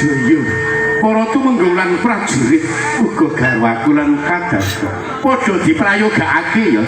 Jaya para tumenggung lan prajurit uga garwaku lan kadhaku padha diprayogakake ya.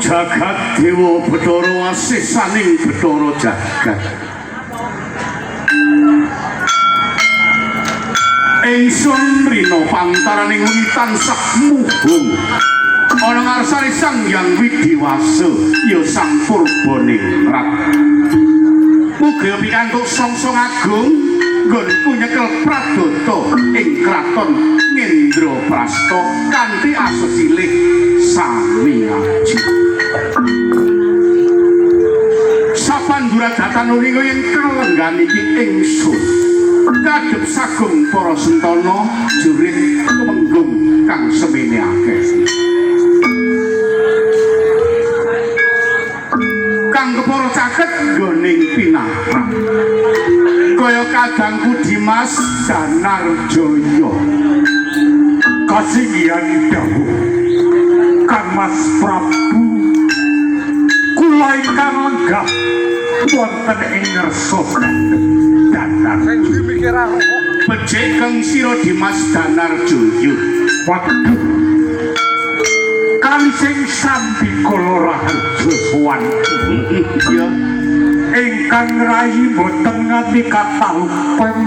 Jagat Dewa Bathara asih saning Bathara jagat. Ingsun rina pantaraning wengi tansah muhung ana ngarsane Sang Hyang Widiwasa ya Sang Purbaningrat. Muga pikantuk songsong agung nggonku nyekel pradata ing kraton Ngendraprasta kanthi asesilih sami aji. Sapandura datan uling ing kalenggan iki ingsun kadhep sagung para sentana jurit tumenggung kang semene akeh. Kang kepara caket nggoning pinatrap kaya kadangku Dimas Danarjaya kasinggihan dawuh Kang Mas Prabu kula ingkang lenggah wonten ing ngersa Danarjaya becik kang sira Dimas Danarjaya waduh kali sing sambi kala raharja sowan ya ingkang rayi boten nganti katalupeng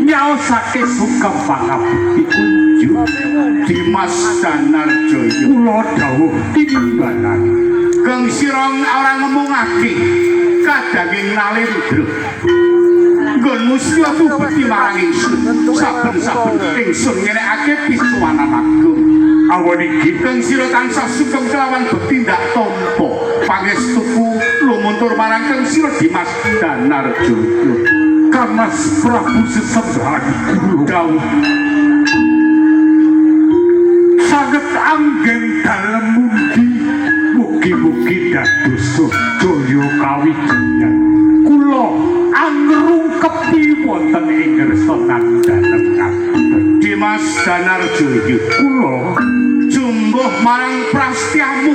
nyaosake suka pangabekti kunjuk Dimas Danarjaya kula dawuh tinimbalan kang sira ora ngomongake kadanging nalendra nggon musya bukti marang ingsun saben-saben ingsun ngenekake pisuwanan agung awan iki kang sira tansah sugeng kelawan bekti ndak tampa pangestuku lumuntur marang kang sira Dimas Danarjaya Kang Mas Prabu sesembahan kula dawuh saged anggen dalem mugi mugi-mugi dados jaya kawijayan kula angrungkepi wonten ing ngersa dalem Dimas Danarjaya kula jumbuh marang prastyamu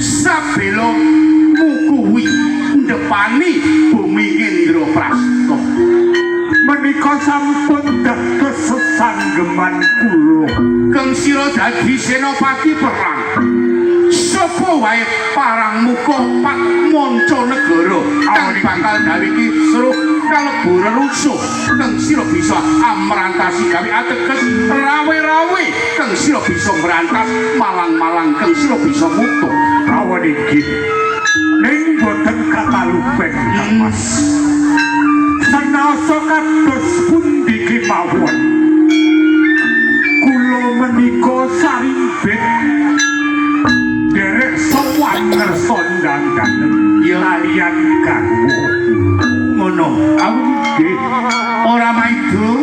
sabela mukuwi ndepani bumi Indraprasta menika sampun dados sesanggeman kula kang sira dadi senopati perang sapa wae parang muka Pak Mancanegara kang bakal gawe kisruh kalebu rerusuh kang sira bisa amrantasi gawe ateges rawe-rawe kang sira bisa ngrantas malang-malang kang sira bisa mutu awan iki ning boten katalupeng Mas sanasa kados pundi kemawon kula menika sarimbit derek sowan ngersa ndang-ndang kaliyan kanggo ngono awuge ora maido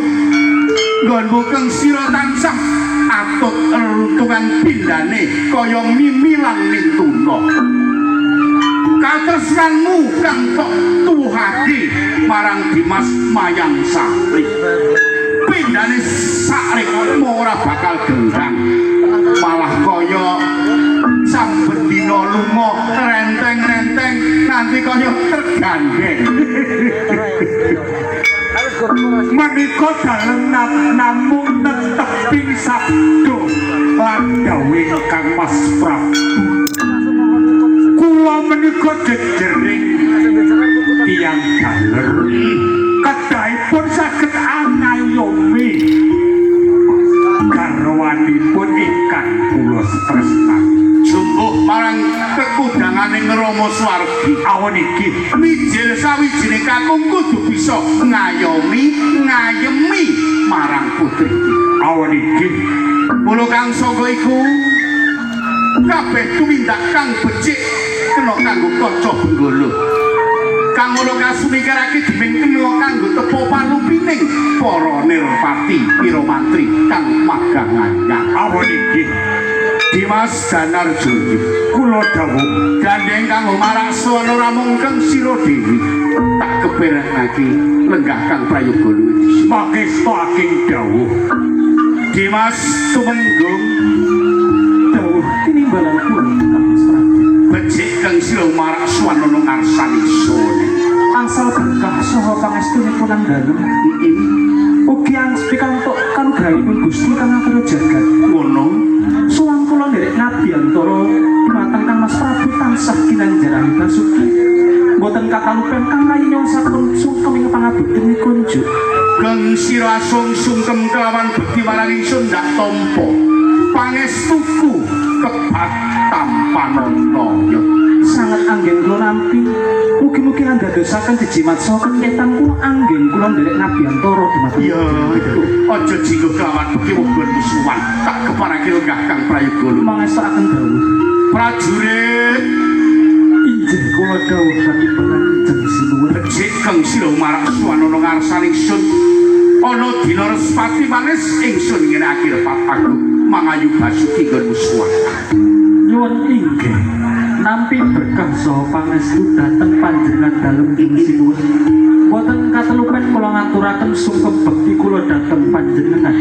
nggonmu kang sira tansah atut runtungan pindane kaya mimilan ning tuna katresnanmu kang tok tuwuhake marang Dimas Mayang Sari pindane sakrik ora bakal gendang malah kaya saben dina lunga renteng-renteng nanti kaya tergandeng menika dalem namung netepi sabda lan dawuh Kang Mas Prabu kula menika jejering tiyang daler kedahipun saged angayomi garwanipun ingkang kula tresnani jumbuh marang kekudanganing Rama Swargi. Awon iki Mijil sawijining kakung kudu bisa ngayemi marang putri. awon iki Mula kang saka iku kabeh tumindak kang becik kena kanggo kaca benggala. Kang ngono kasumingkirake dening kena kanggo tepo panupining para nirpati pira mantri kang magang anyar. awon iki Dimas Danarjoyo kula dawuh gandeng kanggo maraksa namung kang sira dewi tak keperenake lenggah kang prayoga luwih. mangesta aking dawuh Dimas Tumenggung dawuh tinimbalan kula Mas Prabu. becik kang sira maraksa ana ngarsaning sone. Angsal berkah saha pangestunipun nang dalem. Ugi angst pikantuk kanugrahipun Gusti kang atur jagat. Ngono Suwang kula nderek Nabiyantara dumateng Kang Mas Prabu tansah kinanjarani kasuki. Boten kakalupen kang nyuwun sungkem ing pangabekten kunjuk. kang sira sungkem kelawan bekti marang ingsun ndak tampa pangestuku kebat tampanana. Sangat anggen kula nampi. Mugi-mugi andadosaken jejimat saha kenyetan kula anggen kula nderek Nabiyantara dumateng. Ya, aja jinggo kelawan bekti wong musuhan tak keparake lenggah kang prayoga luwih. Mangestakaken dawuh. Prajurit Injih kula dawuh katimbang jeng sinuwun. becik kang sira maraksa ana ngarsaning ingsun. Ana dina Respati manis ingsun ngenake repat aku mangayu Basuki nggon musuhan. Nyuwun inggih nampi berkah saha pangestu dhateng panjenengan dalem ing sinuwun. Boten katelupen kula ngaturaken sungkem bekti kula dhateng panjenengan.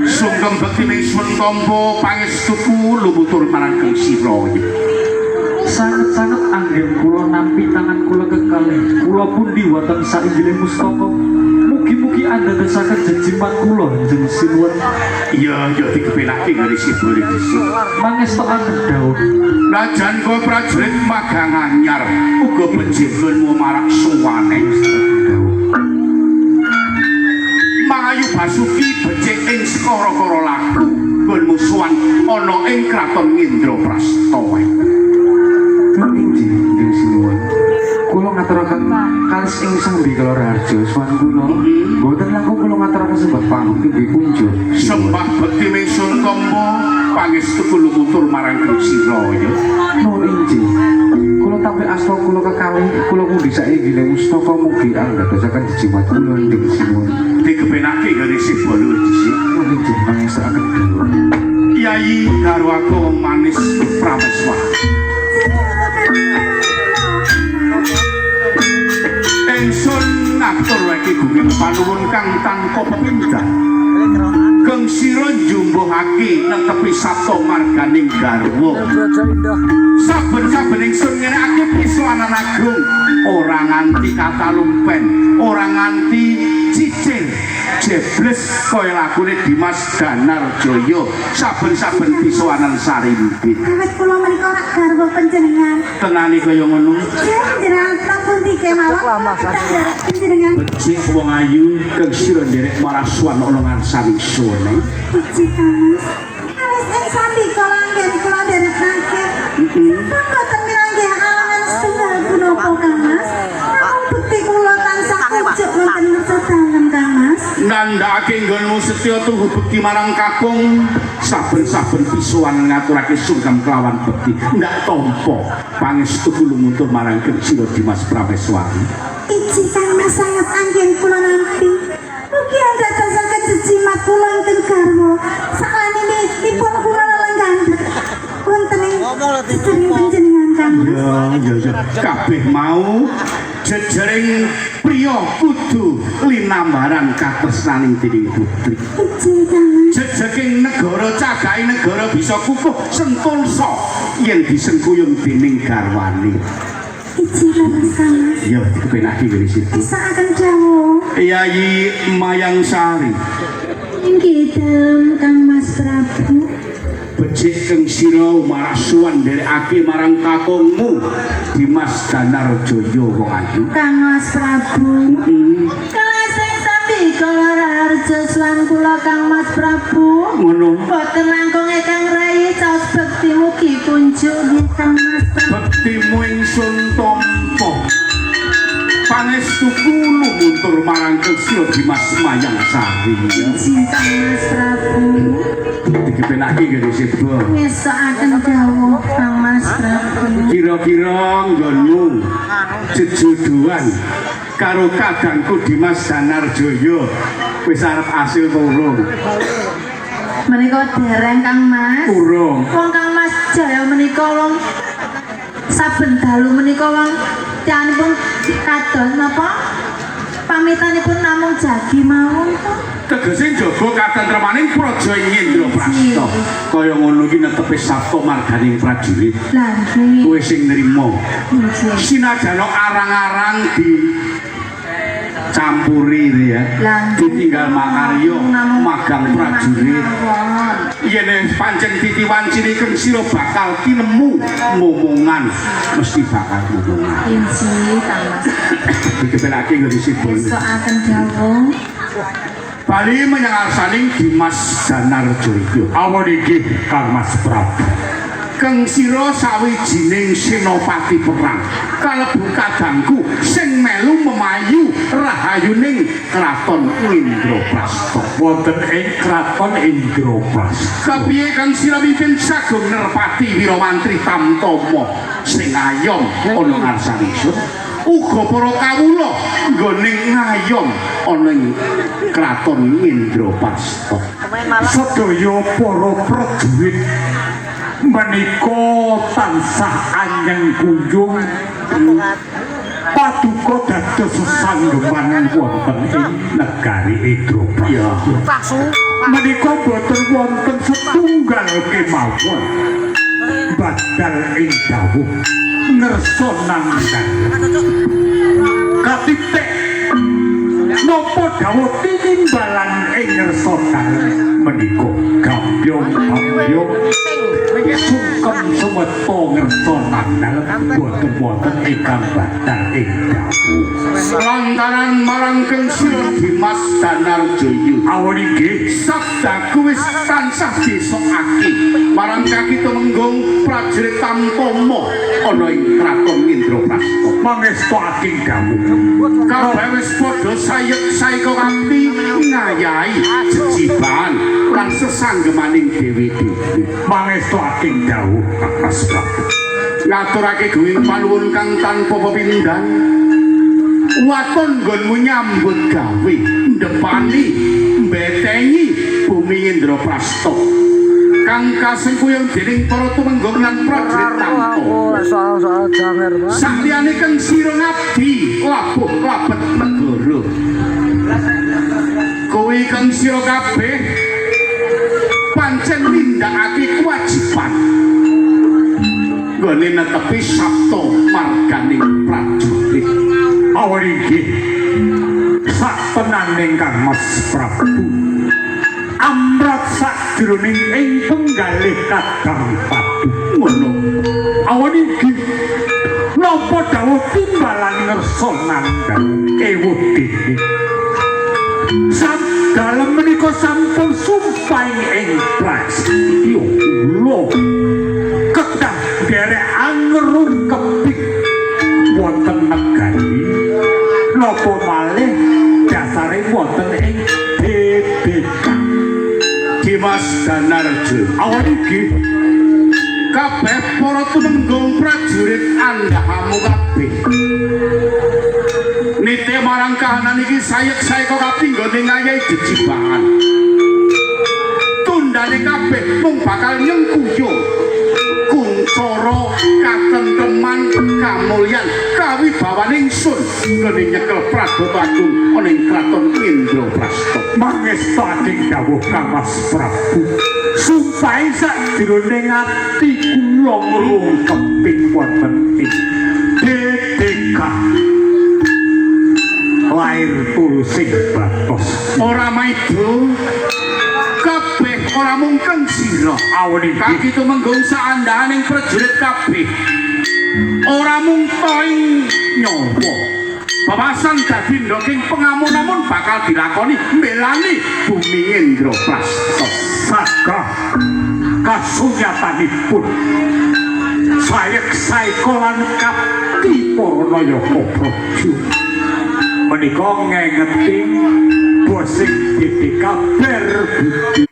Sungkem bekti ingsun tampa pangestuku lumutur marang kang sira. Sanget-sanget anggen kula nampi tangan kula kekalih. Kula pundi wonten sainggilih mustaka. Mugi-mugi andadosaken jejimat kula njeng sinuwun. Iya, ya dikepenake ngene sibure iki. Mangestakaken dawuh. Rajan kowe prajurit magang anyar uga penjenenganmu marak suwane. Mangayu Basuki becik ing sekara-kara laku nggon musuhan ana ing kraton Indraprasta. Nun inggih njeng sinuwun. Kula ngaturaken kalis ing Sangbi Kalaraharja swan kula. Boten langkung kula ngaturaken sembah pangukti nggih kunjuk. Sembah bekti ingsun tampa pangestuku lumutur marang kang sira ya. Nun inggih. Kula tampi asta kula kekalih kula pundi sainggilih mustaka mugi andadosaken jejimat kula njeng sinuwun. Dikepenake ngene sibure iki. Nun inggih mangestakaken dawuh. Kyai garwaku manis Prameswar. Ingsun ngaturake gunging panuwun kang tanpa pepindhah. Kang sira njumbuhake netepi sapta marganing garwa. Saben-saben ingsun ngenake pisowanan agung ora nganti katalumpen, ora nganti cicil. Jebles kaya lakune Dimas Danarjoyo saben-saben pisowanan sarimpit. Awit kula menika rak garwa panjenengan. Tenane kaya ngono. Jenengan sampun dikemawon. Panjenengan Becik wong ayu kang sira nderek marasuan ana ngarsaning sone. Puji Kamas. Kalis ing sandi kala anggen kula derekake. Sampun boten mirangge halangan setunggal punapa Kamas. Namung bekti kula tansah kunjuk wonten ngersa dalem Kamas. Nandhake nggonmu setya tuhu bekti marang kakung saben-saben pisowan ngaturake sungkem kelawan bekti ndak tampa pangestu lumutur marang Sira Dimas Prameswari. Iji Kamas sangat anggen kula nampi. Mugi andadosaken jejimat kula ing garwa. Salanine dipun kula lelenggan. Wonten ing sedherek panjenengan Kamas. Ya. Kabeh mau jejering priya kudu linambaran katresnaning dening putri. Iji Kamas. Jejeking negara cagahe negara bisa kukuh sentulsa yen disengkuyung dening garwane. Iji Kamas. Ya dikepenake ngene situ. Saaken dawuh. Yayi Mayang Sari Inggih dalem Kang Mas Prabu. becik kang sira marasuan nderekake marang kakungmu Dimas Danarjoyo wong ayu. Kang Mas Prabu. Kelas sing sambi Kalaraharja swan kula Kang Mas Prabu. Ngono. Boten langkung ingkang rayi caos bekti bektimu dipunjuk nggih Kang Mas Prabu. Bektimu ingsun tampa. Pangestuku lumuntur marang Kesira Dimas Mayang Sari. Injih Kang Mas Prabu. Dikepenake ngene sebo. Ngesokaken dawuh Kang Mas Prabu. Kira-kira nggonmu jejodohan karo kadangku Dimas Danarjaya wis arep asil apa urung? Menika dereng Kang Mas. Urung. Wong Kang Mas Jaya menika wong saben dalu menika wong tiyanipun kados napa? Pamitanipun namung jagi mawon to. Tegese njaga katentremaning praja Indra Prasta. Kaya ngono iki netepi sabta marganing prajurit. Lah nggih. Kowe sing nrimo. Nggih. Sinajan arang-arang di campuri ya. Ditinggal makarya magang prajurit. Yen pancen titiwancine Kesira bakal kinemu momongan mesti bakal momongan. Injih Kang Mas. Dikepenake ngene sipun. Ngesokaken dawuh. Bali menyang arsaning Dimas Danarjaya. Awon iki Kang Mas Prabu. Kesira sawijining senopati perang kalebu kadangku sing melu memayu rahayuning kraton Indraprasta. Wonten ing kraton Indraprasta. Kepiye Kesira mimpin sagung nerpati Wiramantri Tamtama sing ayom ana ngarsanipun. Uga para kawula nggoning ngayom ana ing kraton Indraprasta. Sedaya para prajurit menika tansah anyeng kunjung paduka dados sesanggeman wonten ing negari Indraprasta. Menika boten wonten setunggal kemawon badal ing dawuh ngersa nanggal katitik napa dawuh tinimbalan ing ngersa menika gambyong-gambyong sungkem seweta ngersa nanggal boten wonten ingkang badal ing dawuh Lantaran marang Kesira Dimas Danarjaya. awon inggih Sabdaku wis tansah disokake marang kakitumenggung prajurit Tamtama ana ing kraton Indraprasta. mangestu aking dawuh Kabeh wis padha sayek-sayeka kanthi ngayahi jejiban lan sesanggemaning dewi-dewi. mangestu aking dawuh Kang Mas Prabu. Ngaturake gunging panuwun kang tanpa pepindhan. Waton nggonmu nyambut gawe ndepani mbetengi bumi Indraprasta kang kasengkuyung dening para tumenggung lan prajurit Tamtama. Sakliyane Kesira ngabdi labuh klabet negara. Kowe Kesira kabeh pancen nindakake kewajiban nggone netepi sabta marganing prajurit. Awon inggih satenaning Kang Mas Prabu amrat sakjroning ing penggalih kadang padu Ngono. awon inggih napa dawuh timbalan ngersa nanggal ewuh dene sadalem menika sampun sumpah ing prasetyo kula kedah derek angerung kepik wonten negari napa malih dasare wonten ing BBK Dimas Danarjaya. awon inggih Kabeh para tumenggung prajurit andhahamu kabeh. Nite marang kahanan iki sayek-sayeka kapinggone ngayahi jejibahan. Tundane kabeh mung bakal nyengkuyo kuncara katentreman kamulyan kawibawaning sun ngene nyekel Prabowo Agung ana ing kraton Indraprasta. mangestu aking dawuh Kang Mas Prabu sumpah sakjroning ati kula ngrung keping wonten ing BBK lair tulsing batos Ora maido kabeh ora mung Kesira. awon inggih Kaki tumenggung saandhaning prajurit kabeh. Ora mung toing nyawa. Babasan dadi ndoking pengamun-amun bakal dilakoni mbelani bumi Indraprasta. sagah kasunyatanipun saya saikolan kapti Pornoyoko Projo menika ngengeti bosing titik kabar budi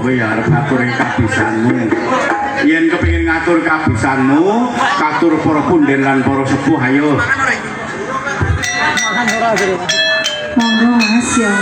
kowe ya arep ngatur ing kabisanmu. Yen kepengin ngatur kabisanmu, katur para punden lan para sepuh ayo. Monggo Mas ya.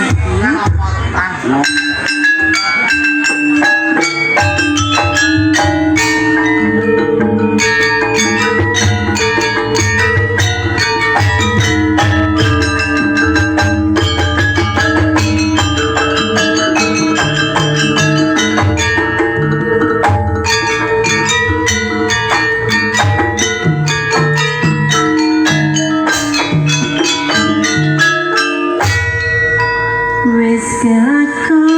Wis kelakon